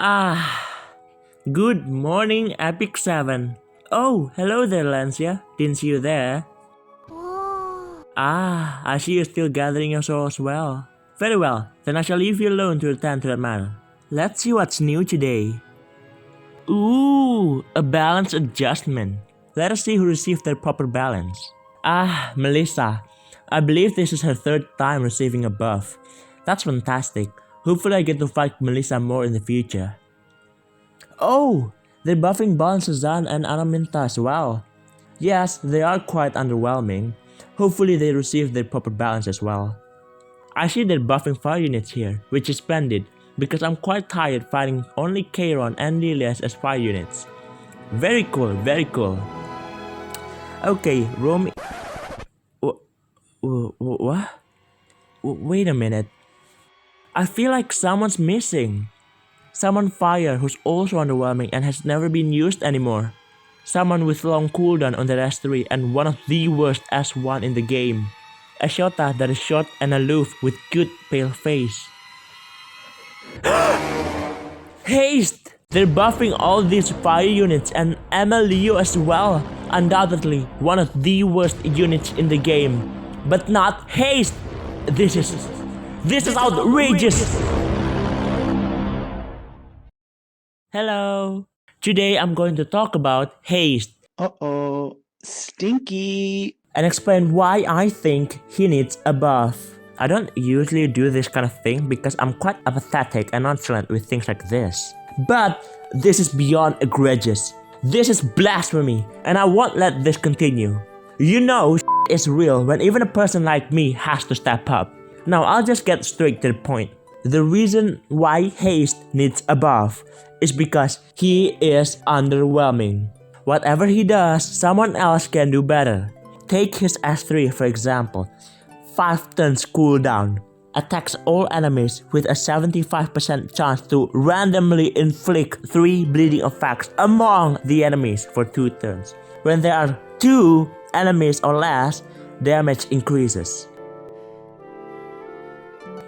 Ah, good morning, Epic 7. Oh, hello there, Lancia. Didn't see you there. I see you're still gathering your souls well. Very well, then I shall leave you alone to return to that matter. Let's see what's new today. Ooh, a balance adjustment. Let us see who received their proper balance. Melissa. I believe this is her third time receiving a buff. That's fantastic. Hopefully I get to fight Melissa more in the future. Oh, they're buffing Balsazan and Araminta as well. Yes, they are quite underwhelming. Hopefully they receive their proper balance as well. I see they're buffing fire units here, which is splendid, because I'm quite tired fighting only Kairon and Lilias as fire units. Very cool, very cool. Okay, Romy... What? Wait a minute. I feel like someone's missing. Someone fire who's also underwhelming and has never been used anymore. Someone with long cooldown on the S3 and one of the worst S1 in the game. A Shota that is short and aloof with cute pale face. Haste! They're buffing all these fire units and MLU as well. Undoubtedly one of the worst units in the game. But not Haste! This is outrageous! Hello! Today I'm going to talk about Haste. Uh-oh, stinky. And explain why I think he needs a buff. I don't usually do this kind of thing because I'm quite apathetic and nonchalant with things like this. But this is beyond egregious. This is blasphemy and I won't let this continue. You know is real when even a person like me has to step up. Now I'll just get straight to the point. The reason why Haste needs a buff is because he is underwhelming. Whatever he does, someone else can do better. Take his S3 for example. 5 turns cooldown. Attacks all enemies with a 75% chance to randomly inflict 3 bleeding effects among the enemies for 2 turns. When there are 2 enemies or less, damage increases.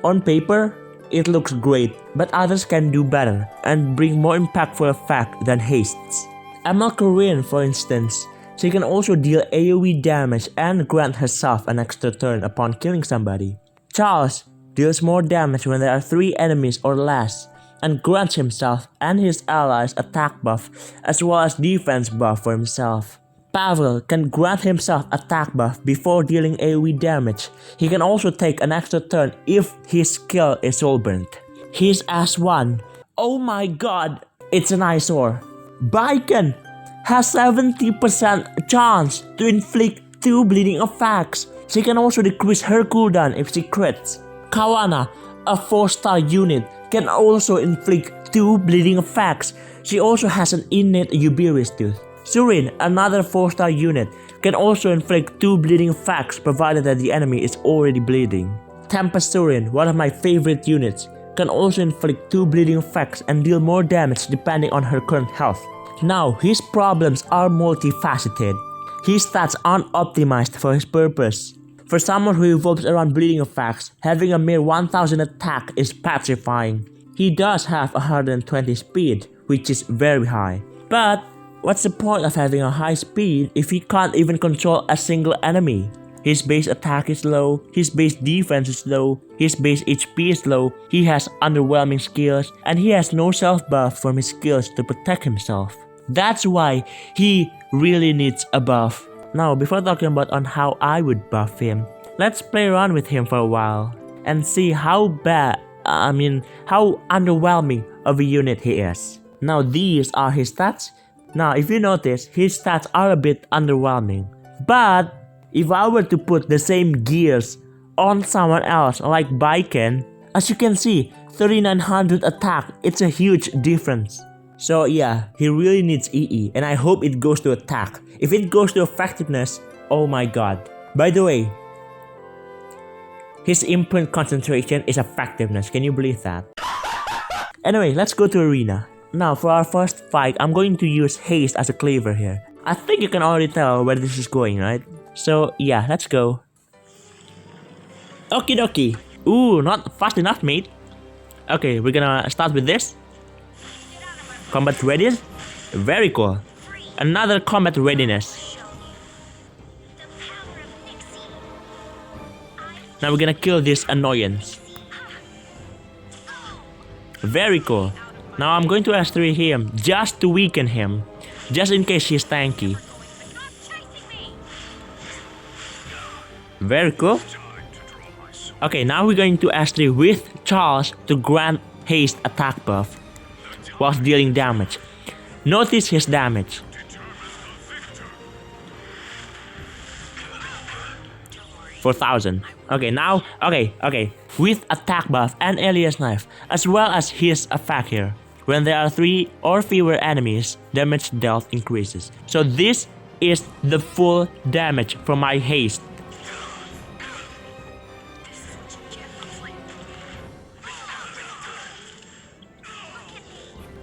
On paper, it looks great, but others can do better and bring more impactful effect than Haste's. Emma Korean, for instance, she can also deal AoE damage and grant herself an extra turn upon killing somebody. Charles deals more damage when there are 3 enemies or less and grants himself and his allies attack buff as well as defense buff for himself. Pavel can grant himself attack buff before dealing AoE damage. He can also take an extra turn if his skill is soulburnt. His S1, oh my god, it's an eyesore. Baiken has 70% chance to inflict 2 bleeding effects. She can also decrease her cooldown if she crits. Kawana, a 4-star unit, can also inflict 2 bleeding effects. She also has an innate Ubiris tooth. Surin, another 4-star unit, can also inflict 2 bleeding effects provided that the enemy is already bleeding. Tempest Surin, one of my favorite units, can also inflict 2 bleeding effects and deal more damage depending on her current health. Now, his problems are multifaceted. His stats aren't optimized for his purpose. For someone who evolves around bleeding effects, having a mere 1000 attack is petrifying. He does have 120 speed, which is very high. But what's the point of having a high speed if he can't even control a single enemy? His base attack is low, his base defense is low, his base HP is low, he has underwhelming skills, and he has no self buff from his skills to protect himself. That's why he really needs a buff. Now, before talking about on how I would buff him, let's play around with him for a while and see how how underwhelming of a unit he is. Now, these are his stats. Now, if you notice, his stats are a bit underwhelming. But if I were to put the same gears on someone else like Baiken, as you can see, 3900 attack, it's a huge difference. So yeah, he really needs EE and I hope it goes to attack. If it goes to effectiveness, oh my god. By the way, his imprint concentration is effectiveness, can you believe that? Anyway, let's go to arena. Now for our first fight, I'm going to use Haste as a cleaver here. I think you can already tell where this is going, right? So yeah, let's go. Okie dokie. Ooh, not fast enough, mate. Okay, we're gonna start with this. Combat ready? Very cool. Another combat readiness. Now we're gonna kill this annoyance. Very cool. Now I'm going to S3 him just to weaken him. Just in case he's tanky. Very cool. Okay, now we're going to S3 with Charles to grant haste attack buff whilst dealing damage. Notice his damage. $4,000. Okay, now, okay. With attack buff and alias knife, as well as his effect here. When there are 3 or fewer enemies, damage dealt increases. So this is the full damage from my haste.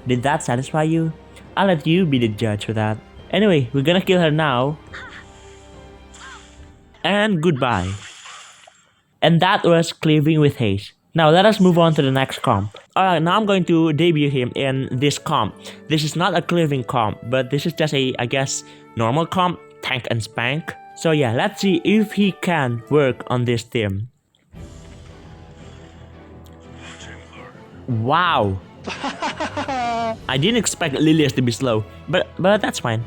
Did that satisfy you? I'll let you be the judge for that. Anyway, we're gonna kill her now. And goodbye. And that was cleaving with haste. Now let us move on to the next comp. Alright, now I'm going to debut him in this comp. This is not a cleaving comp, but this is just a, I guess, normal comp, tank and spank. So yeah, let's see if he can work on this team. Wow. I didn't expect Lilias to be slow, but that's fine.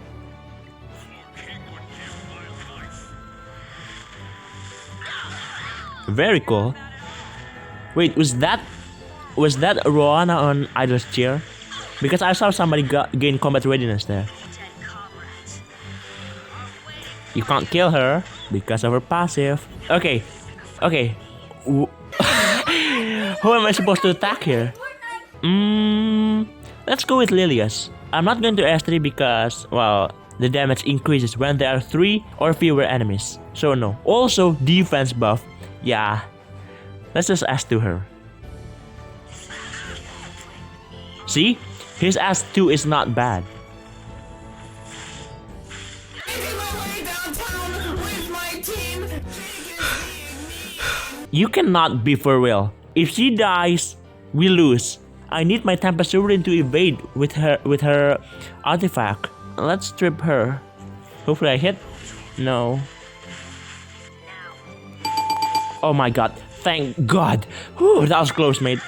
Very cool. Wait, was that Roana on Idol's chair? Because I saw somebody gain combat readiness there. You can't kill her because of her passive. Okay. Who am I supposed to attack here? Let's go with Lilias. I'm not going to S3 because, well, the damage increases when there are 3 or fewer enemies. So no. Also, defense buff. Yeah. Let's just S2 her. See? His S2 is not bad. You cannot be for real. If she dies, we lose. I need my Tempest Sovereign to evade with her artifact. Let's strip her. Hopefully I hit. No. Oh my god. Thank god. Whew, that was close, mate.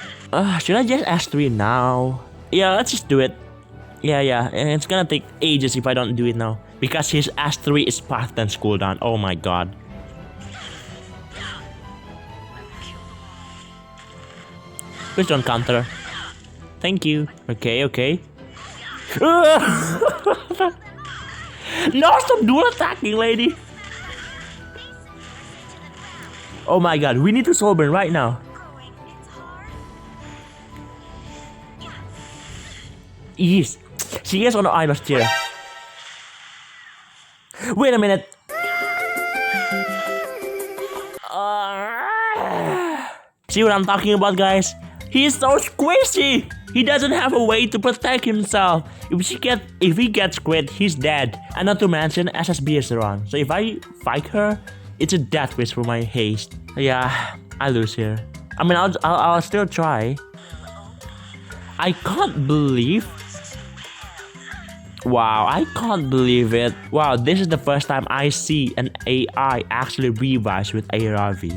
Should I just S3 now? Yeah, let's just do it. Yeah. And it's gonna take ages if I don't do it now. Because his S3 is Path Dance cooldown. Oh my god. Please don't counter. Thank you. Okay. No, stop dual attacking, lady. Oh my god, we need to Soulburn right now. Yes, she is on the Idol's chair. Wait a minute. See what I'm talking about, guys? He's so squishy. He doesn't have a way to protect himself. If he gets crit, he's dead. And not to mention, SSB is around. So if I fight her, it's a death wish for my haste. Yeah, I lose here. I mean, I'll still try. I can't believe. Wow, I can't believe it. Wow, this is the first time I see an AI actually revives with ARV.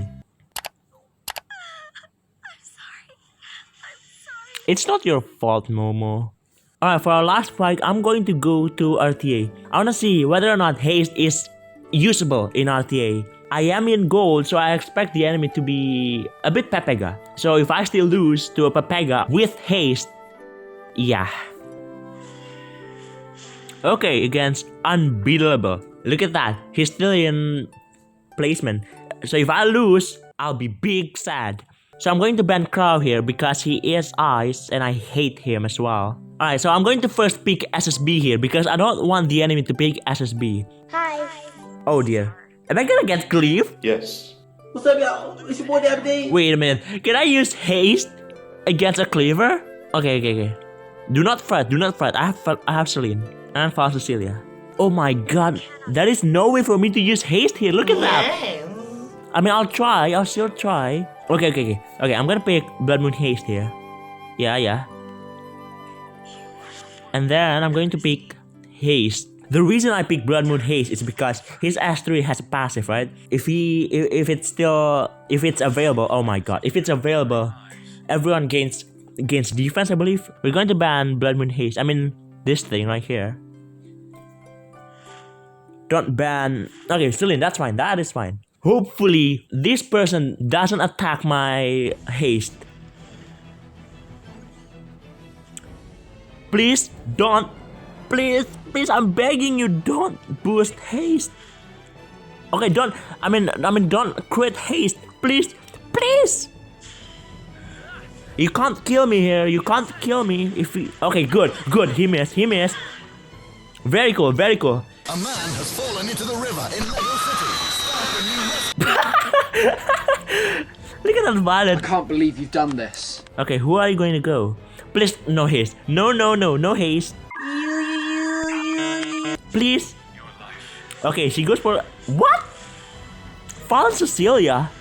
It's not your fault, Momo. Alright, for our last fight, I'm going to go to RTA. I wanna see whether or not haste is usable in RTA. I am in gold, so I expect the enemy to be a bit Pepega. So if I still lose to a Pepega with haste, yeah. Okay, against unbeatable. Look at that. He's still in placement. So if I lose, I'll be big sad. So I'm going to ban Crow here because he is ice and I hate him as well. Alright, so I'm going to first pick SSB here because I don't want the enemy to pick SSB. Hi. Oh dear. Am I gonna get cleave? Yes. What's up, y'all? It's your boy Dabby. Wait a minute. Can I use haste against a cleaver? Okay. Do not fret. I have Celine and False Cecilia. Oh my god. There is no way for me to use haste here. Look at that. I mean, I'll still try. Okay, I'm gonna pick Blood Moon Haste here. Yeah. And then I'm going to pick Haste. The reason I pick Blood Moon Haste is because his S3 has a passive, right? If it's available, oh my god, if it's available, everyone gains defense, I believe. We're going to ban Blood Moon Haste. I mean, this thing right here. Don't ban. Okay, Celine, that's fine. That is fine. Hopefully, this person doesn't attack my Haste. Please don't. Please, I'm begging you, don't boost Haste. Okay, don't. I mean, don't crit Haste. Please. You can't kill me here. You can't kill me if we. Okay, good. He missed. Very cool. A man has fallen into the river in Lego City. Start a new rescue. Look at that violet. I can't believe you've done this. Okay, who are you going to go? Please, no haste. No haste. Please. Okay, she goes for what? Fallen Cecilia.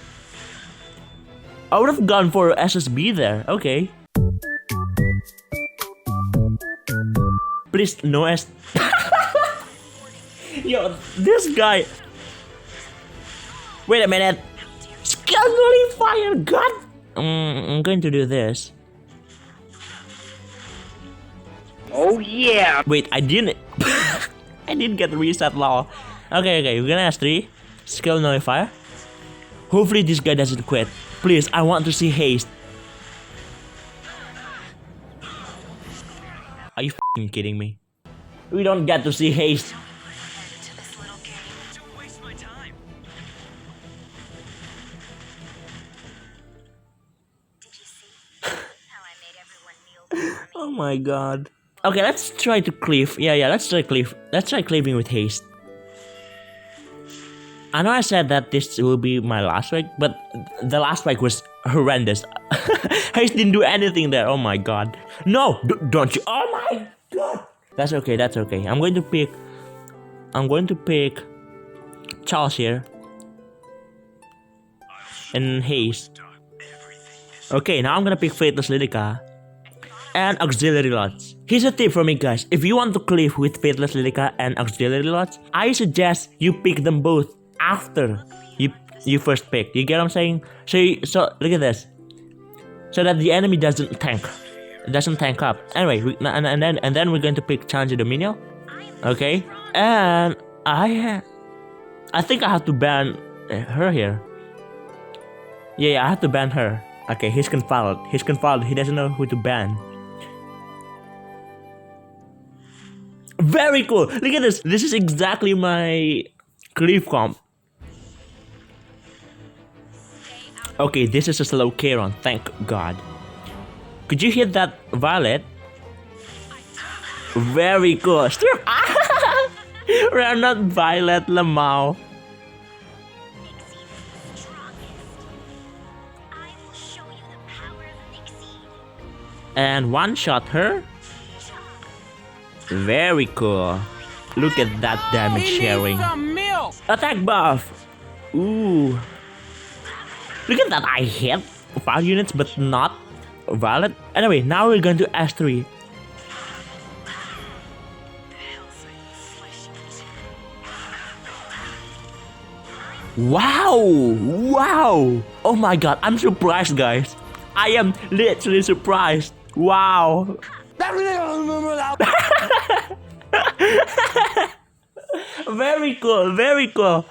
I would have gone for SSB there. Okay. Please, no S. Yo, this guy. Wait a minute. Skill nullifier, God. I'm going to do this. Oh yeah. Wait, I didn't. I didn't get the reset law. Okay, we're gonna S3. Skill nullifier. Hopefully this guy doesn't quit. Please, I want to see haste. Are you f***ing kidding me? We don't get to see haste. Oh my god. Okay, let's try to cleave. Yeah, let's try cleave. Let's try cleaving with haste. I know I said that this will be my last week, but the last week was horrendous. Haste didn't do anything there. Oh my god. No, don't you. Oh my god. That's okay. I'm going to pick Charles here. And haste. Okay, now I'm gonna pick Faithless Lydica. And Auxiliary Lots. Here's a tip for me, guys. If you want to cleave with Faithless Lydica and Auxiliary Lots, I suggest you pick them both after you first pick. You get what I'm saying? So look at this. So that the enemy doesn't tank. It doesn't tank up. Anyway, and then we're going to pick Challenger Dominion. Okay. And I think I have to ban her here. Yeah, I have to ban her. Okay, he's confounded. He doesn't know who to ban. Very cool. Look at this. This is exactly my cleave comp. Okay, this is a slow Charon. Thank God. Could you hit that Violet? Very cool. We're not Violet Lamau. And one shot her. Very cool. Look at that damage sharing. Attack buff. Ooh. Look at that. I hit 5 units but not Violet. Anyway, now we're going to S3. Wow. Oh my god. I'm surprised, guys. I am literally surprised. Wow. Very cool.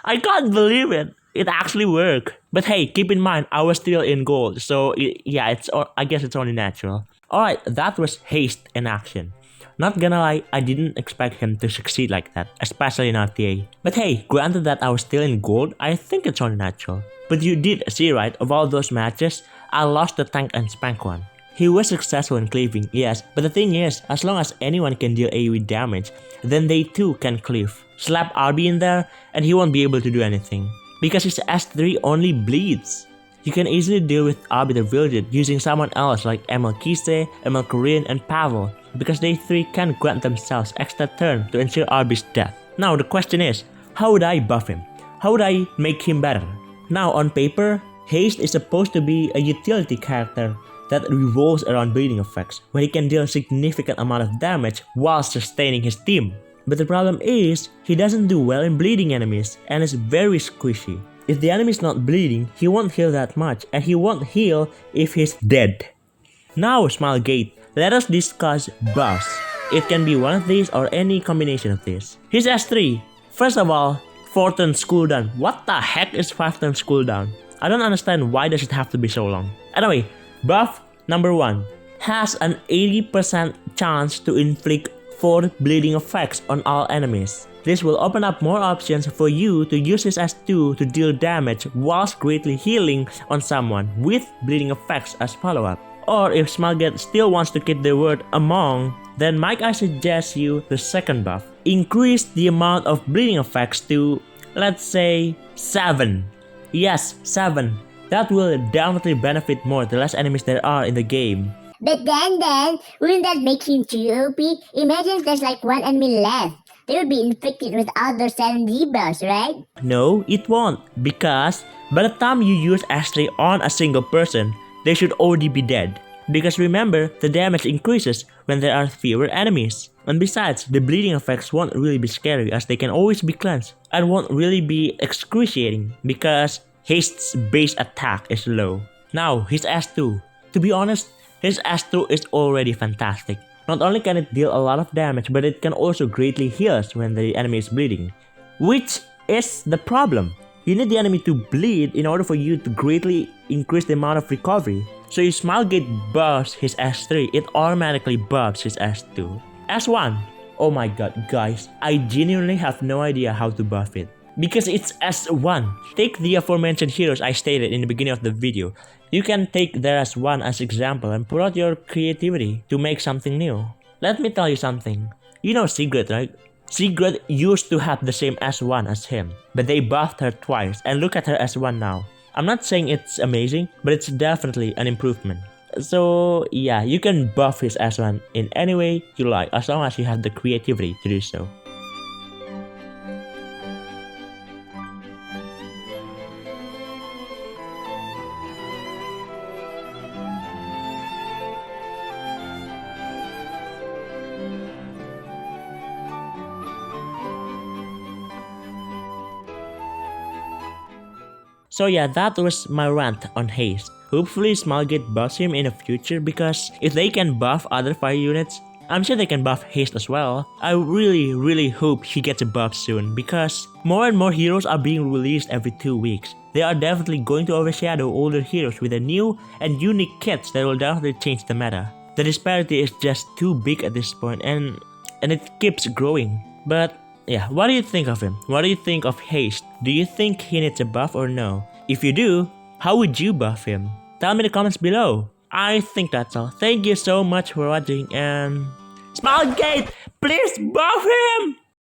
I can't believe it. It actually worked. But hey, keep in mind, I was still in gold. So yeah, I guess it's only natural. Alright, that was Haste in action. Not gonna lie, I didn't expect him to succeed like that, especially in RTA. But hey, granted that I was still in gold, I think it's only natural. But you did see, right, of all those matches, I lost the tank and spank one. He was successful in cleaving, yes, but the thing is, as long as anyone can deal AoE damage, then they too can cleave. Slap RB in there, and he won't be able to do anything. Because his S3 only bleeds. You can easily deal with RB the Wielded using someone else like Emil Kise, Emil Korean, and Pavel, because they three can grant themselves extra turn to ensure RB's death. Now the question is, how would I buff him? How would I make him better? Now on paper, Haste is supposed to be a utility character that revolves around bleeding effects, where he can deal a significant amount of damage while sustaining his team. But the problem is, he doesn't do well in bleeding enemies and is very squishy. If the enemy is not bleeding, he won't heal that much, and he won't heal if he's dead. Now, Smilegate, let us discuss buffs. It can be one of these or any combination of these. His S3. First of all, 4 turns cooldown. What the heck is 5 turns cooldown? I don't understand why does it have to be so long. Anyway, buff number 1 has an 80% chance to inflict 4 bleeding effects on all enemies. This will open up more options for you to use his S2 to deal damage whilst greatly healing on someone with bleeding effects as follow-up. Or if Smilegate still wants to keep the word among, then Mike, I suggest you the second buff. Increase the amount of bleeding effects to, let's say, 7. Yes, 7. That will definitely benefit more the less enemies there are in the game. But then, wouldn't that make him too OP? Imagine there's like 1 enemy left. They will be inflicted with all those 7 debuffs, right? No, it won't, because by the time you use S3 on a single person, they should already be dead. Because remember, the damage increases when there are fewer enemies. And besides, the bleeding effects won't really be scary as they can always be cleansed and won't really be excruciating because Haste's base attack is low. Now, his S2. To be honest, his S2 is already fantastic. Not only can it deal a lot of damage, but it can also greatly heal us when the enemy is bleeding. Which is the problem. You need the enemy to bleed in order for you to greatly increase the amount of recovery. So if Smilegate buffs his S3, it automatically buffs his S2. S1. Oh my god, guys, I genuinely have no idea how to buff it. Because it's S1. Take the aforementioned heroes I stated in the beginning of the video. You can take their S1 as example and put out your creativity to make something new. Let me tell you something. You know Sigrid, right? Sigrid used to have the same S1 as him, but they buffed her twice and look at her S1 now. I'm not saying it's amazing, but it's definitely an improvement. So yeah, you can buff his S1 in any way you like as long as you have the creativity to do so. So yeah, that was my rant on Haste. Hopefully Smilegate buffs him in the future because if they can buff other fire units, I'm sure they can buff Haste as well. I really hope he gets a buff soon because more and more heroes are being released every 2 weeks. They are definitely going to overshadow older heroes with a new and unique kits that will definitely change the meta. The disparity is just too big at this point and it keeps growing. But yeah, what do you think of him? What do you think of Haste? Do you think he needs a buff or no? If you do, how would you buff him? Tell me in the comments below. I think that's all. Thank you so much for watching and Smilegate, please buff him!